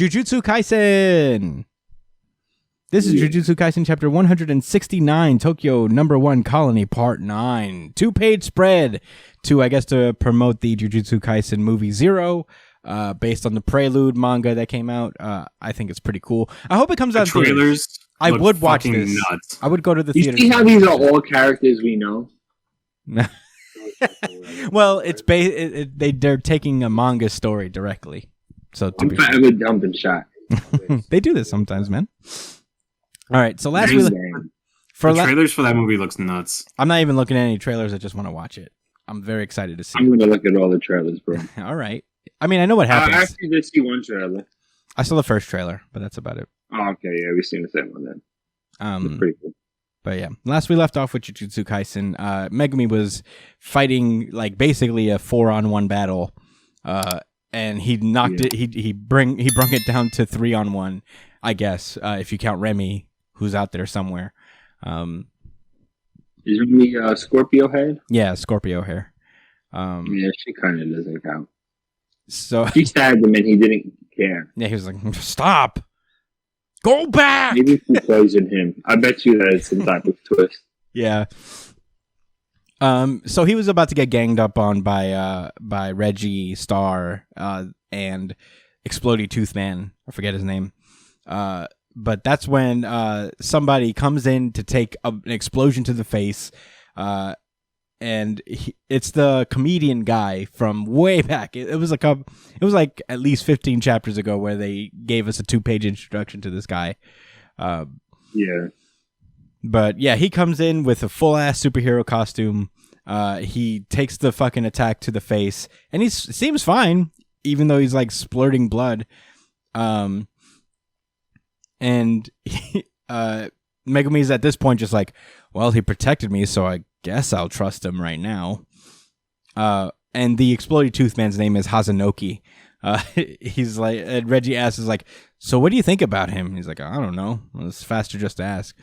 Jujutsu Kaisen. This is Jujutsu Kaisen chapter 169, Tokyo #1 Colony Part 9. 2-page spread to promote the Jujutsu Kaisen movie Zero, based on the Prelude manga that came out. I think it's pretty cool. I hope it comes out. Trailers. I would watch this. Nuts. I would go to the theater. You see how these are all characters we know? Well, it's they're taking a manga story directly. So I'm forever dumping shot. They do this sometimes, man. All right, so trailers for that movie looks nuts. I'm not even looking at any trailers. I just want to watch it. I'm very excited to see. I'm going to look at all the trailers, bro. All right. I mean, I know what happens. I actually did see one trailer. I saw the first trailer, but that's about it. Oh, okay. Yeah, we've seen the same one then. It's pretty cool. But yeah, last we left off with Jujutsu Kaisen, Megumi was fighting like basically a 4-on-1 battle, and he knocked it. He brung it down to 3-on-1, I guess, if you count Remy, who's out there somewhere. Is Remy Scorpio head? Yeah, Scorpio hair. Yeah, she kind of doesn't count. So she stabbed him and he didn't care. Yeah, he was like, "Stop, go back." Maybe she poisoned him. I bet you that it's some type of twist. Yeah. So he was about to get ganged up on by Reggie, Star, and Explodey Tooth Man. I forget his name. But that's when somebody comes in to take an explosion to the face, and it's the comedian guy from way back. It was like at least 15 chapters ago where they gave us a 2-page introduction to this guy. Yeah. But yeah, he comes in with a full-ass superhero costume. He takes the fucking attack to the face, and he seems fine, even though he's like splurting blood. And Megumi's at this point just like, well, he protected me, so I guess I'll trust him right now. And the Exploded Tooth Man's name is Hazanoki. He's like, and Reggie asks, like, so what do you think about him? He's like, I don't know. Well, it's faster just to ask.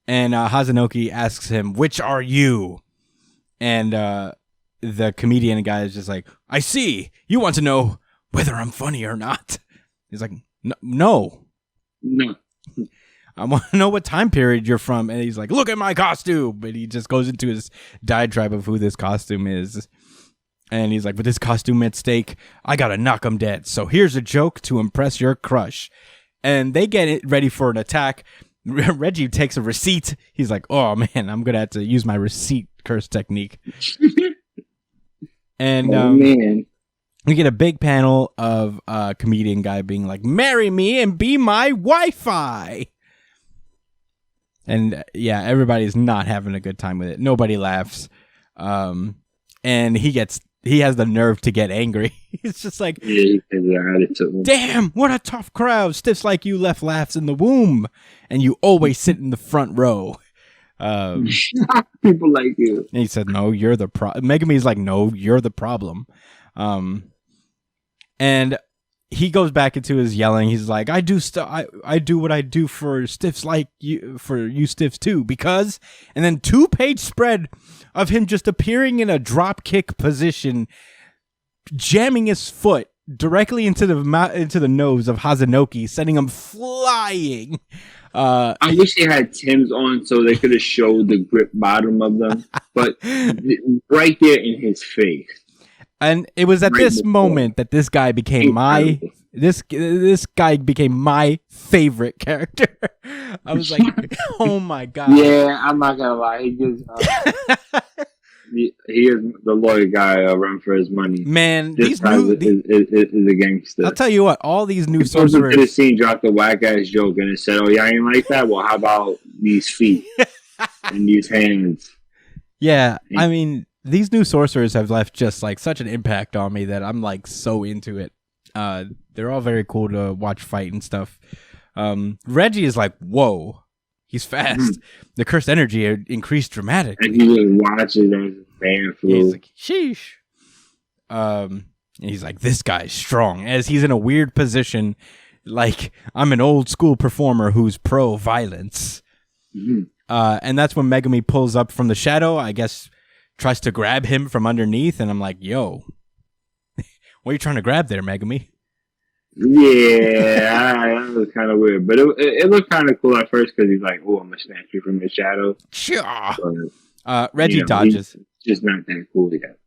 And Hazanoki asks him, which are you? And the comedian guy is just like, I see. You want to know whether I'm funny or not. He's like, no. I want to know what time period you're from. And he's like, look at my costume. But he just goes into his diatribe of who this costume is. And he's like, with this costume at stake, I got to knock him dead. So here's a joke to impress your crush. And they get it ready for an attack. Reggie takes a receipt. He's like, oh, man, I'm going to have to use my receipt curse technique. And man. We get a big panel of a comedian guy being like, marry me and be my Wi-Fi. And yeah, everybody's not having a good time with it. Nobody laughs. And he has the nerve to get angry. He's just like, damn, what a tough crowd. Stiffs like you left laughs in the womb. And you always sit in the front row. People like you. And he said, no, you're the problem. Megumi's like, no, you're the problem. And he goes back into his yelling. He's like, I do what I do for stiffs like you, for you stiffs too, because, and then 2-page spread of him just appearing in a drop kick position, jamming his foot directly into the nose of Hazanoki, sending him flying. I wish they had Timbs on so they could have showed the grip bottom of them, but right there in his face. And it was at this moment that this guy became my favorite character. I was like, oh my god. Yeah, I'm not gonna lie. He just he is the lawyer guy run for his money. Man, this guy is a gangster. I'll tell you what, all these new sorcerers could have seen dropped a whack ass joke and it said, "Oh, yeah, I ain't like that." Well, how about these feet and these hands? Yeah, I mean, these new sorcerers have left just like such an impact on me that I'm like so into it. They're all very cool to watch fight and stuff. Reggie is like, whoa, he's fast. The cursed energy increased dramatically. And he just watches as a fan through. He's like, sheesh. And he's like, this guy's strong. As he's in a weird position, like I'm an old school performer who's pro violence. And that's when Megumi pulls up from the shadow. I guess tries to grab him from underneath, and I'm like, yo, what are you trying to grab there, Megumi? Yeah, was kind of weird, but it looked kind of cool at first because he's like, "Oh, I'm gonna snatch you from your shadow." Reggie dodges. He's just not that cool yet.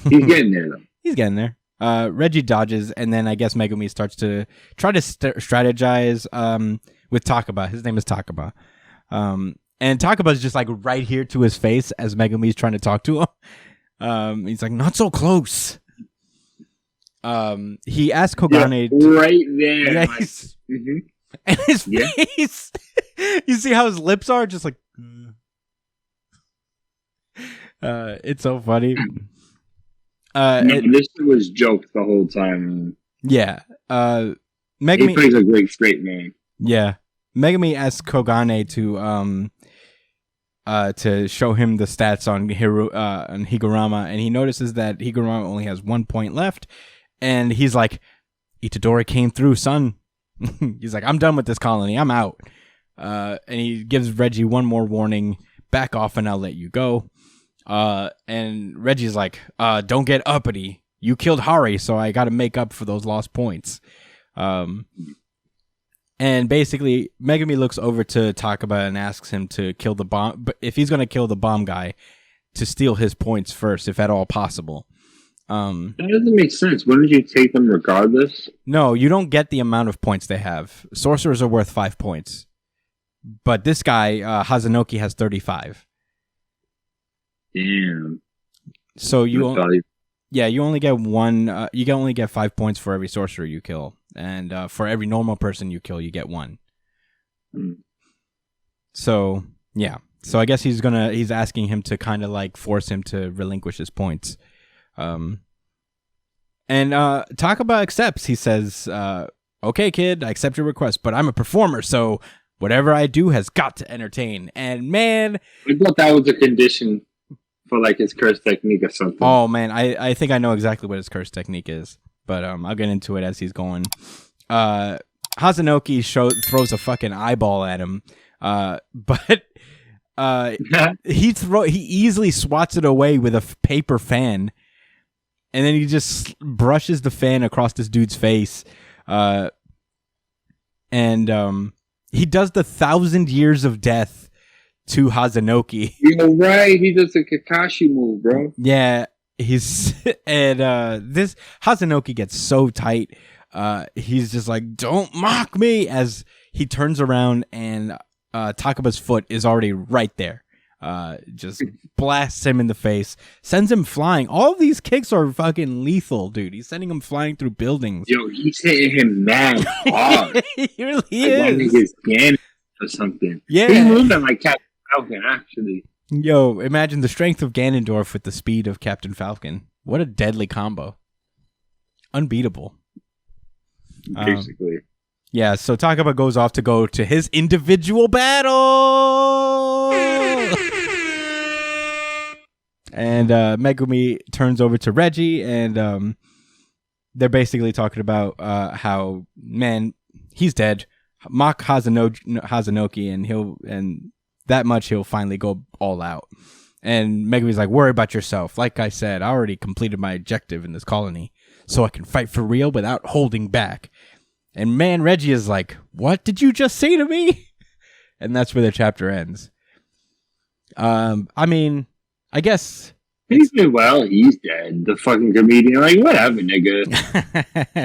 He's getting there though. He's getting there. Reggie dodges, and then I guess Megumi starts to try to strategize with Takaba. His name is Takaba. And Takaba's just like right here to his face as Megumi's trying to talk to him. He's like, not so close. He asked Kogane right there. Yeah, like, and his face. You see how his lips are? Just like it's so funny. This was joked the whole time. Yeah. Megumi he plays a great straight man. Yeah. Megumi asked Kogane to show him the stats on Higurama, and he notices that Higurama only has 1 point left, and he's like, Itadori came through, son. He's like, I'm done with this colony. I'm out. And he gives Reggie one more warning. Back off and I'll let you go. And Reggie's like, don't get uppity. You killed Hari, so I got to make up for those lost points. And basically, Megumi looks over to Takaba and asks him to kill the bomb. But if he's going to kill the bomb guy, to steal his points first, if at all possible. That doesn't make sense. Wouldn't you take them regardless? No, you don't get the amount of points they have. Sorcerers are worth 5 points. But this guy, Hazanoki, has 35. Damn. So you only get one. You can only get 5 points for every sorcerer you kill, and for every normal person you kill, you get 1. So yeah. So I guess he's asking him to kind of like force him to relinquish his points. And Takaba accepts. He says, "Okay, kid, I accept your request, but I'm a performer, so whatever I do has got to entertain." And man, I thought that was a condition for like his curse technique or something. Oh man, I think I know exactly what his curse technique is, but I'll get into it as he's going. Hazanoki throws a fucking eyeball at him, but he easily swats it away with a paper fan, and then he just brushes the fan across this dude's face, and he does the 1,000 years of death to Hazanoki. You're right. He does a Kakashi move, bro. Yeah, this Hazanoki gets so tight. He's just like, "Don't mock me!" As he turns around and Takaba's foot is already right there. Just blasts him in the face, sends him flying. All of these kicks are fucking lethal, dude. He's sending him flying through buildings. Yo, he's hitting him mad hard. He really is. Or something. Yeah, he's moving like Captain Falcon, actually. Yo, imagine the strength of Ganondorf with the speed of Captain Falcon. What a deadly combo. Unbeatable. Basically. Yeah, so Takaba goes off to go to his individual battle! And Megumi turns over to Reggie, and they're basically talking about how, man, he's dead. Mock Hazanoki, and that much he'll finally go all out. And Megumi's like, worry about yourself. Like I said, I already completed my objective in this colony, so I can fight for real without holding back. And man, Reggie is like, what did you just say to me? And that's where the chapter ends. I mean, I guess he's dead. The fucking comedian, like, whatever, nigga.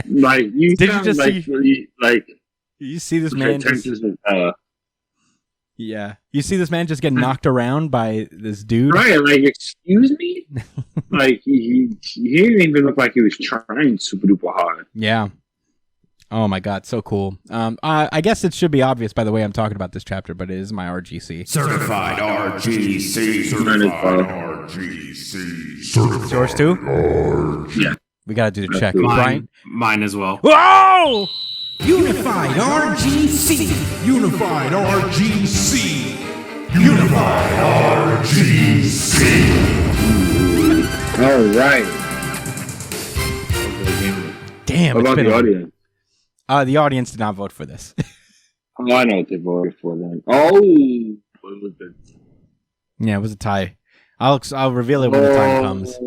Like, you did sound you just like, see? like, you see this man? Yeah, you see this man just get knocked around by this dude. Right? Like, excuse me. Like he didn't even look like he was trying super duper hard. Yeah. Oh my god, so cool. I guess it should be obvious by the way I'm talking about this chapter, but it is my RGC. Certified RGC. Certified RGC. It's yours too? Yeah. We gotta do the check. Mine as well. Whoa! Unified RGC. Unified RGC. Unified RGC. All right. Damn. What about the audience? The audience did not vote for this. Oh, I know what they voted for then. Oh, what was it? Yeah, it was a tie. I'll reveal it when the time comes.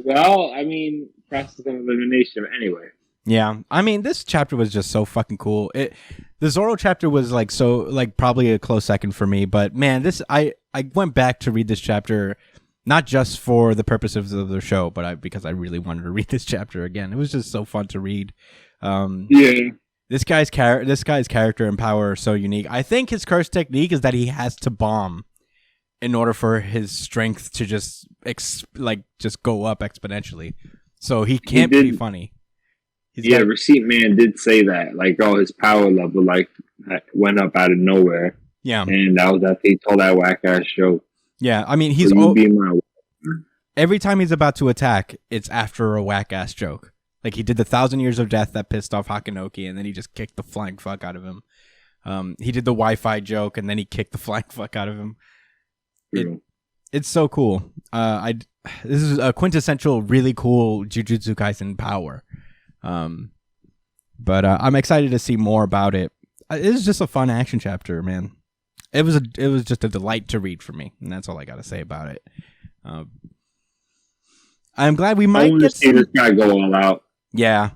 Well, I mean, process of elimination anyway. Yeah, I mean, this chapter was just so fucking cool. The Zoro chapter was like so like probably a close second for me, but man, this I went back to read this chapter not just for the purposes of the show, but because I really wanted to read this chapter again. It was just so fun to read. Yeah. This guy's character and power are so unique. I think his curse technique is that he has to bomb in order for his strength to just go up exponentially. So he can't be funny. Receipt Man did say that. Like, oh, his power level like went up out of nowhere. Yeah, and that was after he told that whack ass joke. Yeah, I mean, every time he's about to attack, it's after a whack ass joke. Like he did the 1,000 Years of Death that pissed off Hakanoki, and then he just kicked the flying fuck out of him. He did the Wi-Fi joke, and then he kicked the flying fuck out of him. It's so cool. This is a quintessential, really cool Jujutsu Kaisen power. But I'm excited to see more about it. It was just a fun action chapter, man. It was just a delight to read for me, and that's all I got to say about it. I'm glad we might get see this guy go all out. Yeah,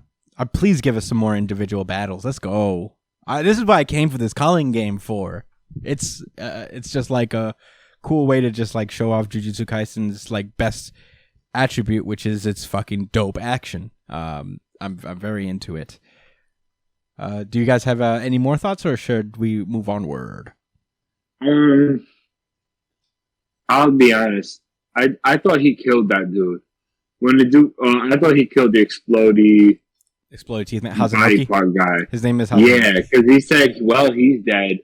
please give us some more individual battles. Let's go. This is what I came for this calling game for. It's just like a cool way to just like show off Jujutsu Kaisen's like best attribute, which is its fucking dope action. I'm very into it. Do you guys have any more thoughts, or should we move onward? I'll be honest. I thought he killed that dude. I thought he killed the explodey teeth man, body part guy. His name is Hazunoki. Yeah, because he said, "Well, he's dead,"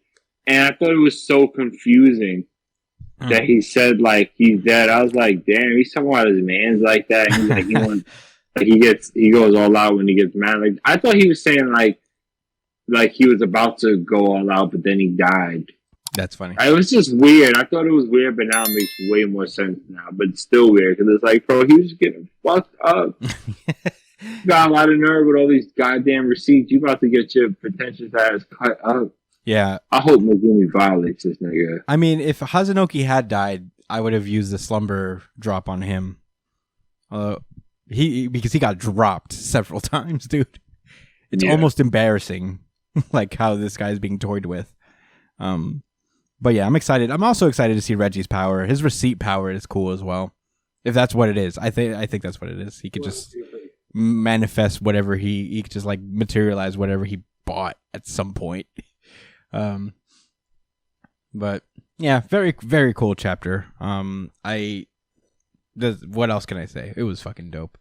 and I thought it was so confusing that he said like he's dead. I was like, "Damn, he's talking about his man's like that." And he's like, he goes all out when he gets mad. Like I thought he was saying like he was about to go all out, but then he died. That's funny. It was just weird. I thought it was weird, but now it makes way more sense now. But it's still weird because it's like, bro, he was getting fucked up. Got a lot of nerve with all these goddamn receipts. You about to get your pretentious ass cut up. Yeah. I hope Megumi violates this nigga. I mean, if Hazunoki had died, I would have used the slumber drop on him. Because he got dropped several times, dude. It's almost embarrassing, like how this guy's being toyed with. But yeah, I'm excited. I'm also excited to see Reggie's power. His receipt power is cool as well. If that's what it is, I think that's what it is. He could just manifest whatever he could just like materialize whatever he bought at some point. But yeah, very very cool chapter. What else can I say? It was fucking dope.